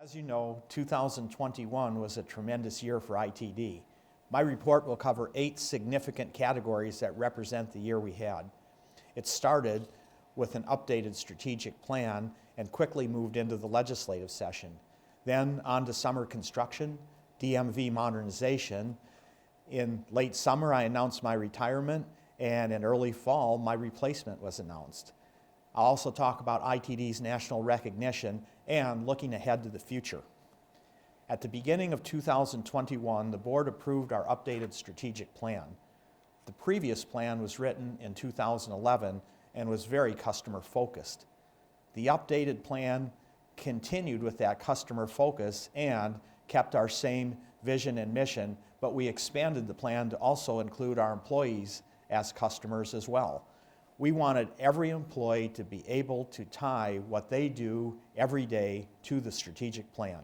As you know, 2021 was a tremendous year for ITD. My report will cover 8 significant categories that represent the year we had. It started with an updated strategic plan and quickly moved into the legislative session. Then on to summer construction, DMV modernization. In late summer, I announced my retirement, and in early fall, my replacement was announced. I'll also talk about ITD's national recognition and looking ahead to the future. At the beginning of 2021, the board approved our updated strategic plan. The previous plan was written in 2011 and was very customer focused. The updated plan continued with that customer focus and kept our same vision and mission, but we expanded the plan to also include our employees as customers as well. We wanted every employee to be able to tie what they do every day to the strategic plan.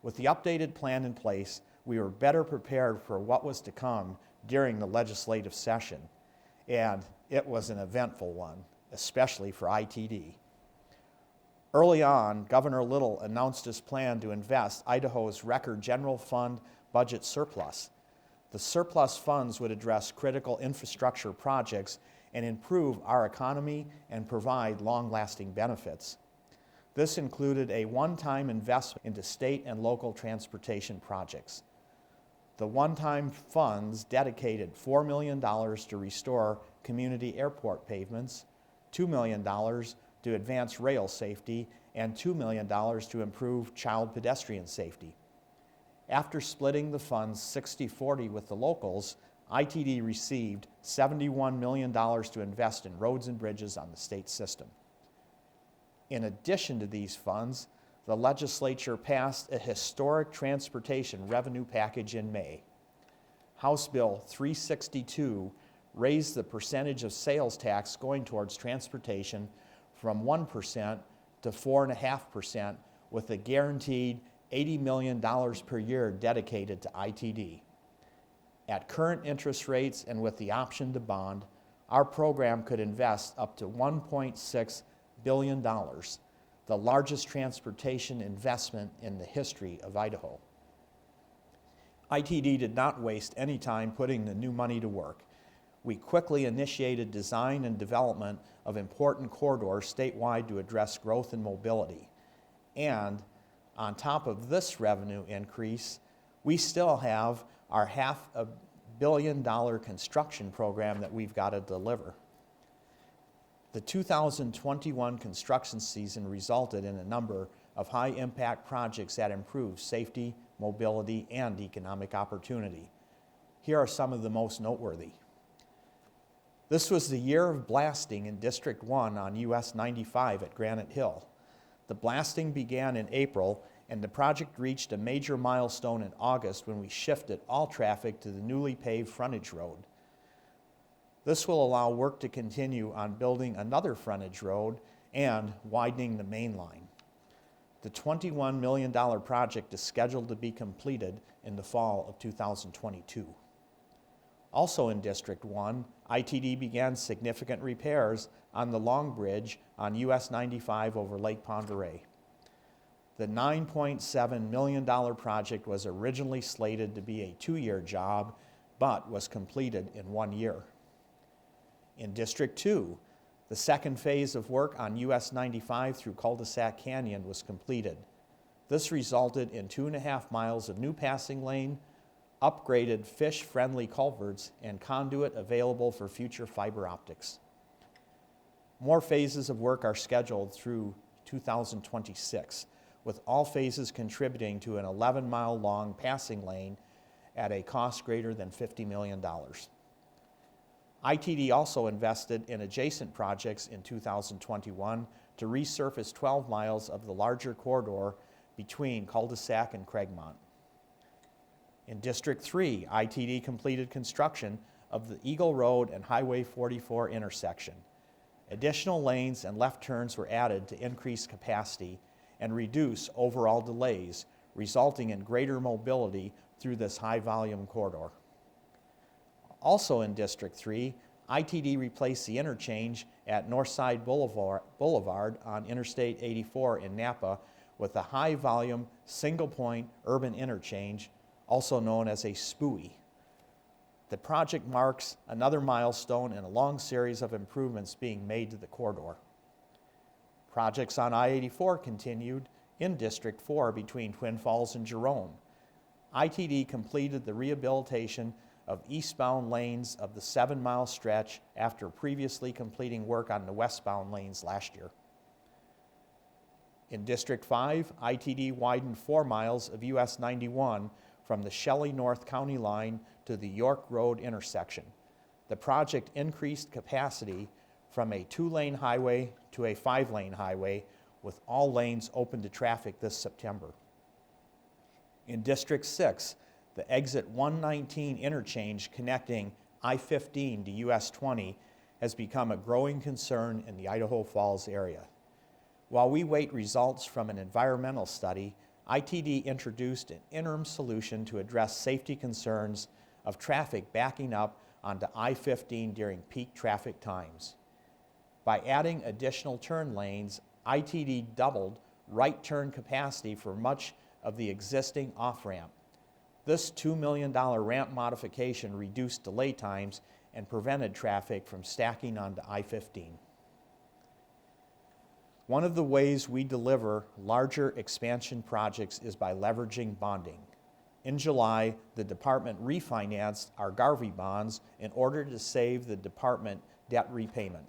With the updated plan in place, we were better prepared for what was to come during the legislative session, and it was an eventful one, especially for ITD. Early on, Governor Little announced his plan to invest Idaho's record general fund budget surplus. The surplus funds would address critical infrastructure projects and improve our economy and provide long-lasting benefits. This included a one-time investment into state and local transportation projects. The one-time funds dedicated $4 million to restore community airport pavements, $2 million to advance rail safety, and $2 million to improve child pedestrian safety. After splitting the funds 60-40 with the locals, ITD received $71 million to invest in roads and bridges on the state system. In addition to these funds, the legislature passed a historic transportation revenue package in May. House Bill 362 raised the percentage of sales tax going towards transportation from 1% to 4.5%, with a guaranteed $80 million per year dedicated to ITD. At current interest rates and with the option to bond, our program could invest up to $1.6 billion, the largest transportation investment in the history of Idaho. ITD did not waste any time putting the new money to work. We quickly initiated design and development of important corridors statewide to address growth and mobility. And on top of this revenue increase, we still have our $500 million construction program that we've got to deliver. The 2021 construction season resulted in a number of high-impact projects that improved safety, mobility, and economic opportunity. Here are some of the most noteworthy. This was the year of blasting in District 1 on US 95 at Granite Hill. The blasting began in April, and the project reached a major milestone in August when we shifted all traffic to the newly paved frontage road. This will allow work to continue on building another frontage road and widening the main line. The $21 million project is scheduled to be completed in the fall of 2022. Also in District 1, ITD began significant repairs on the Long Bridge on US 95 over Lake Pend Oreille. The $9.7 million project was originally slated to be a 2-year job, but was completed in 1 year. In District 2, the second phase of work on US 95 through Culdesac Canyon was completed. This resulted in 2.5 miles of new passing lane, upgraded fish-friendly culverts, and conduit available for future fiber optics. More phases of work are scheduled through 2026, with all phases contributing to an 11-mile-long passing lane at a cost greater than $50 million. ITD also invested in adjacent projects in 2021 to resurface 12 miles of the larger corridor between Culdesac and Craigmont. In District 3, ITD completed construction of the Eagle Road and Highway 44 intersection. Additional lanes and left turns were added to increase capacity and reduce overall delays, resulting in greater mobility through this high-volume corridor. Also in District 3, ITD replaced the interchange at Northside Boulevard on Interstate 84 in Napa with a high-volume, single-point urban interchange, also known as a SPUI. The project marks another milestone in a long series of improvements being made to the corridor. Projects on I-84 continued in District 4 between Twin Falls and Jerome. ITD completed the rehabilitation of eastbound lanes of the 7-mile stretch after previously completing work on the westbound lanes last year. In District 5, ITD widened 4 miles of US 91 from the Shelley North County line to the York Road intersection. The project increased capacity from a 2-lane highway to a 5-lane highway, with all lanes open to traffic this September. In District 6, the exit 119 interchange connecting I-15 to US 20 has become a growing concern in the Idaho Falls area. While we wait results from an environmental study, ITD introduced an interim solution to address safety concerns of traffic backing up onto I-15 during peak traffic times. By adding additional turn lanes, ITD doubled right turn capacity for much of the existing off-ramp. This $2 million ramp modification reduced delay times and prevented traffic from stacking onto I-15. One of the ways we deliver larger expansion projects is by leveraging bonding. In July, the department refinanced our Garvey bonds in order to save the department debt repayment.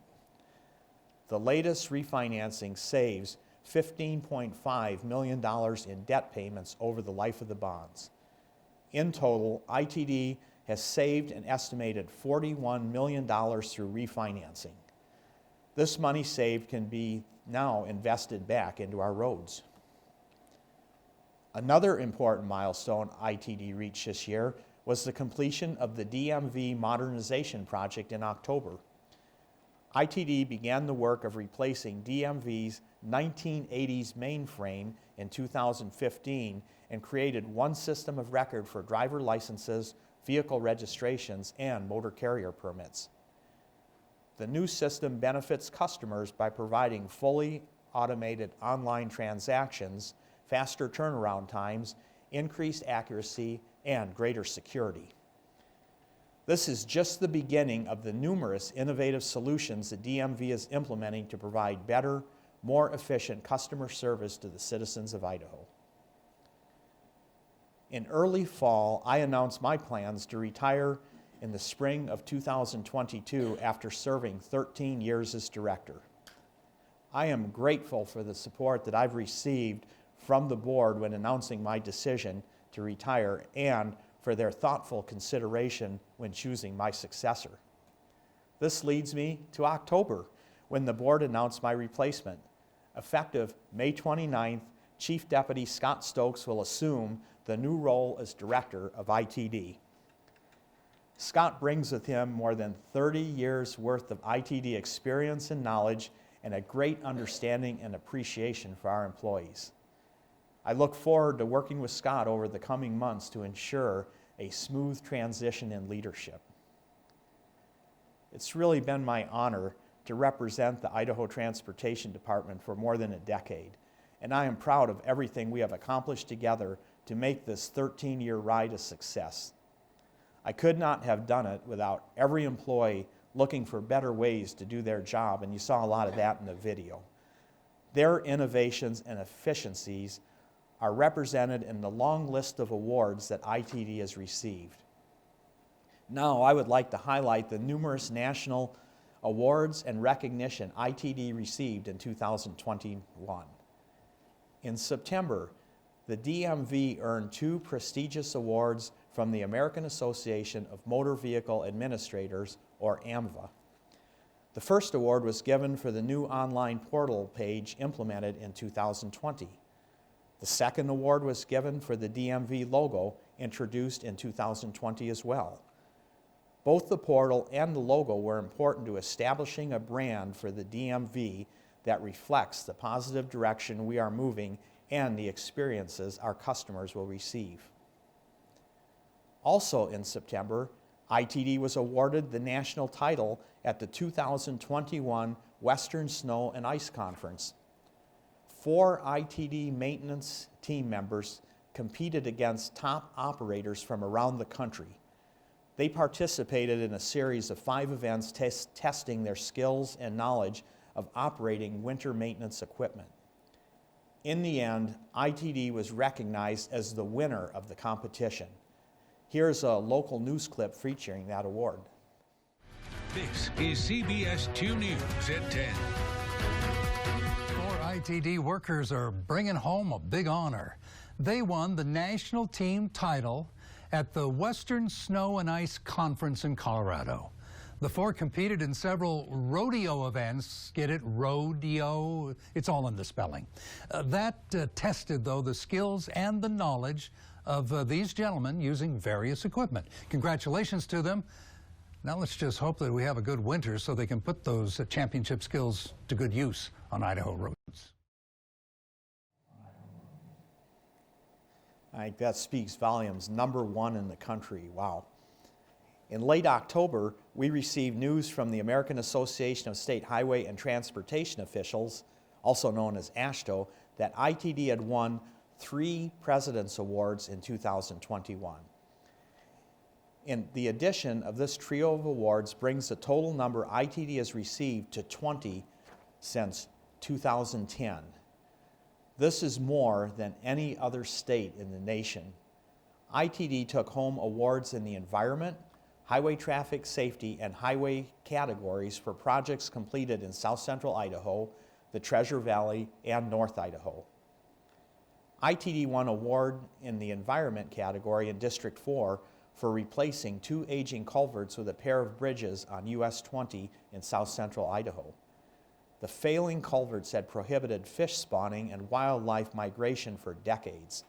The latest refinancing saves $15.5 million in debt payments over the life of the bonds. In total, ITD has saved an estimated $41 million through refinancing. This money saved can be now invested back into our roads. Another important milestone ITD reached this year was the completion of the DMV modernization project in October. ITD began the work of replacing DMV's 1980s mainframe in 2015 and created one system of record for driver licenses, vehicle registrations, and motor carrier permits. The new system benefits customers by providing fully automated online transactions, faster turnaround times, increased accuracy, and greater security. This is just the beginning of the numerous innovative solutions the DMV is implementing to provide better, more efficient customer service to the citizens of Idaho. In early fall, I announced my plans to retire in the spring of 2022 after serving 13 years as director. I am grateful for the support that I've received from the board when announcing my decision to retire and for their thoughtful consideration when choosing my successor. This leads me to October, when the board announced my replacement. Effective May 29th, Chief Deputy Scott Stokes will assume the new role as Director of ITD. Scott brings with him more than 30 years worth of ITD experience and knowledge and a great understanding and appreciation for our employees. I look forward to working with Scott over the coming months to ensure a smooth transition in leadership. It's really been my honor to represent the Idaho Transportation Department for more than a decade, and I am proud of everything we have accomplished together to make this 13-year ride a success. I could not have done it without every employee looking for better ways to do their job, and you saw a lot of that in the video. Their innovations and efficiencies are represented in the long list of awards that ITD has received. Now, I would like to highlight the numerous national awards and recognition ITD received in 2021. In September, the DMV earned 2 prestigious awards from the American Association of Motor Vehicle Administrators, or AMVA. The first award was given for the new online portal page implemented in 2020. The second award was given for the DMV logo introduced in 2020 as well. Both the portal and the logo were important to establishing a brand for the DMV that reflects the positive direction we are moving and the experiences our customers will receive. Also in September, ITD was awarded the national title at the 2021 Western Snow and Ice Conference. 4 ITD maintenance team members competed against top operators from around the country. They participated in a series of 5 events testing their skills and knowledge of operating winter maintenance equipment. In the end, ITD was recognized as the winner of the competition. Here's a local news clip featuring that award. This is CBS 2 News at 10. 4 ITD workers are bringing home a big honor. They won the national team title at the Western Snow and Ice Conference in Colorado. The 4 competed in several rodeo events. Get it? Rodeo. It's all in the spelling. That tested, though, the skills and the knowledge of these gentlemen using various equipment. Congratulations to them. Now let's just hope that we have a good winter so they can put those championship skills to good use on Idaho roads. I think that speaks volumes. #1 in the country. Wow. In late October, we received news from the American Association of State Highway and Transportation Officials, also known as AASHTO, that ITD had won 3 President's Awards in 2021. And the addition of this trio of awards brings the total number ITD has received to 20 since 2010. This is more than any other state in the nation. ITD took home awards in the environment, highway traffic safety, and highway categories for projects completed in South Central Idaho, the Treasure Valley, and North Idaho. ITD won an award in the environment category in District 4 for replacing 2 aging culverts with a pair of bridges on US 20 in South Central Idaho. The failing culverts had prohibited fish spawning and wildlife migration for decades.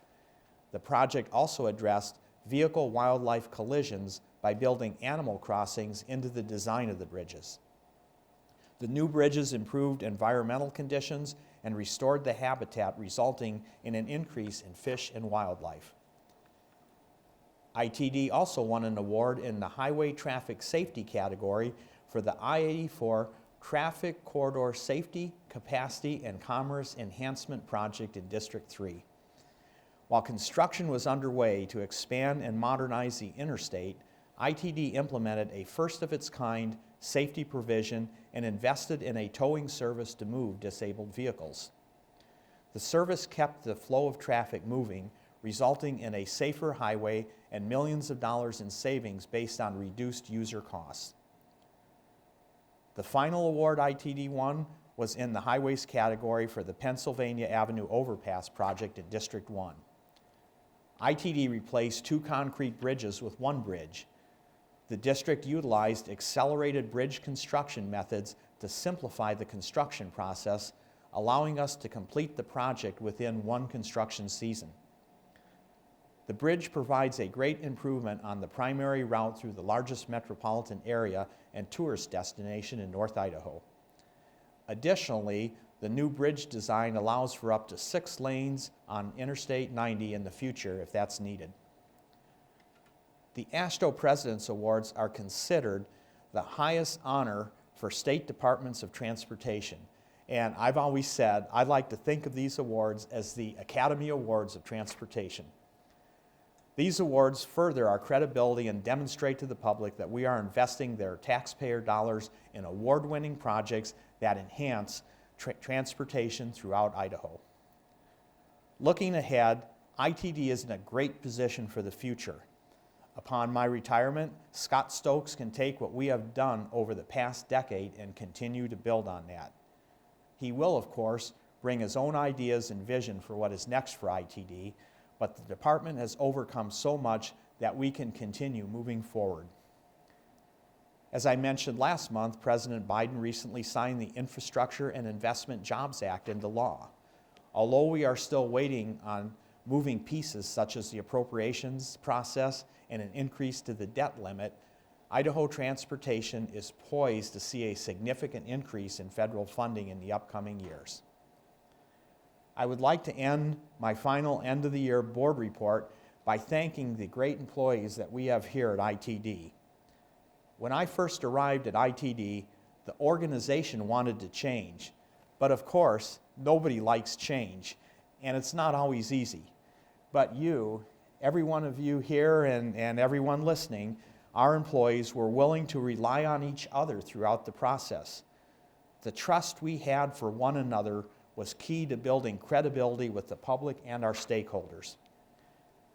The project also addressed vehicle-wildlife collisions by building animal crossings into the design of the bridges. The new bridges improved environmental conditions and restored the habitat, resulting in an increase in fish and wildlife. ITD also won an award in the highway traffic safety category for the I-84 Traffic Corridor Safety, Capacity, and Commerce Enhancement Project in District 3. While construction was underway to expand and modernize the interstate, ITD implemented a first-of-its-kind safety provision and invested in a towing service to move disabled vehicles. The service kept the flow of traffic moving, resulting in a safer highway and millions of dollars in savings based on reduced user costs. The final award ITD won was in the highways category for the Pennsylvania Avenue Overpass project in District 1. ITD replaced 2 concrete bridges with 1 bridge. The district utilized accelerated bridge construction methods to simplify the construction process, allowing us to complete the project within 1 construction season. The bridge provides a great improvement on the primary route through the largest metropolitan area and tourist destination in North Idaho. Additionally, the new bridge design allows for up to 6 lanes on Interstate 90 in the future if that's needed. The AASHTO President's Awards are considered the highest honor for state departments of transportation. And I've always said I'd like to think of these awards as the Academy Awards of Transportation. These awards further our credibility and demonstrate to the public that we are investing their taxpayer dollars in award-winning projects that enhance transportation throughout Idaho. Looking ahead, ITD is in a great position for the future. Upon my retirement, Scott Stokes can take what we have done over the past decade and continue to build on that. He will, of course, bring his own ideas and vision for what is next for ITD, but the department has overcome so much that we can continue moving forward. As I mentioned last month, President Biden recently signed the Infrastructure and Investment Jobs Act into law. Although we are still waiting on moving pieces such as the appropriations process and an increase to the debt limit, Idaho transportation is poised to see a significant increase in federal funding in the upcoming years. I would like to end my final end-of-the-year board report by thanking the great employees that we have here at ITD. When I first arrived at ITD, the organization wanted to change, but of course, Nobody likes change, and it's not always easy. But you, every one of you here and everyone listening, our employees were willing to rely on each other throughout the process. The trust we had for one another was key to building credibility with the public and our stakeholders.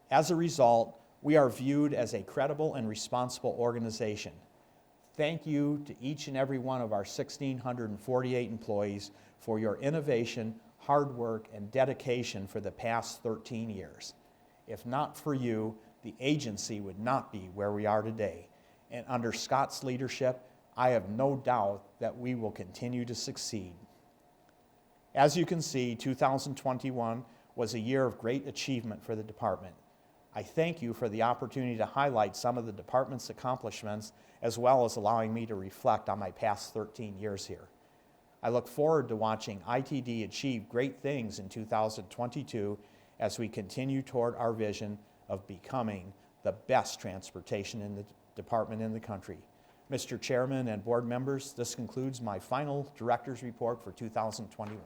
As a result, we are viewed as a credible and responsible organization. Thank you to each and every one of our 1,648 employees for your innovation, hard work, and dedication for the past 13 years. If not for you, the agency would not be where we are today. And under Scott's leadership, I have no doubt that we will continue to succeed. As you can see, 2021 was a year of great achievement for the department. I thank you for the opportunity to highlight some of the department's accomplishments, as well as allowing me to reflect on my past 13 years here. I look forward to watching ITD achieve great things in 2022 as we continue toward our vision of becoming the best transportation in the department in the country. Mr. Chairman and board members, this concludes my final director's report for 2021.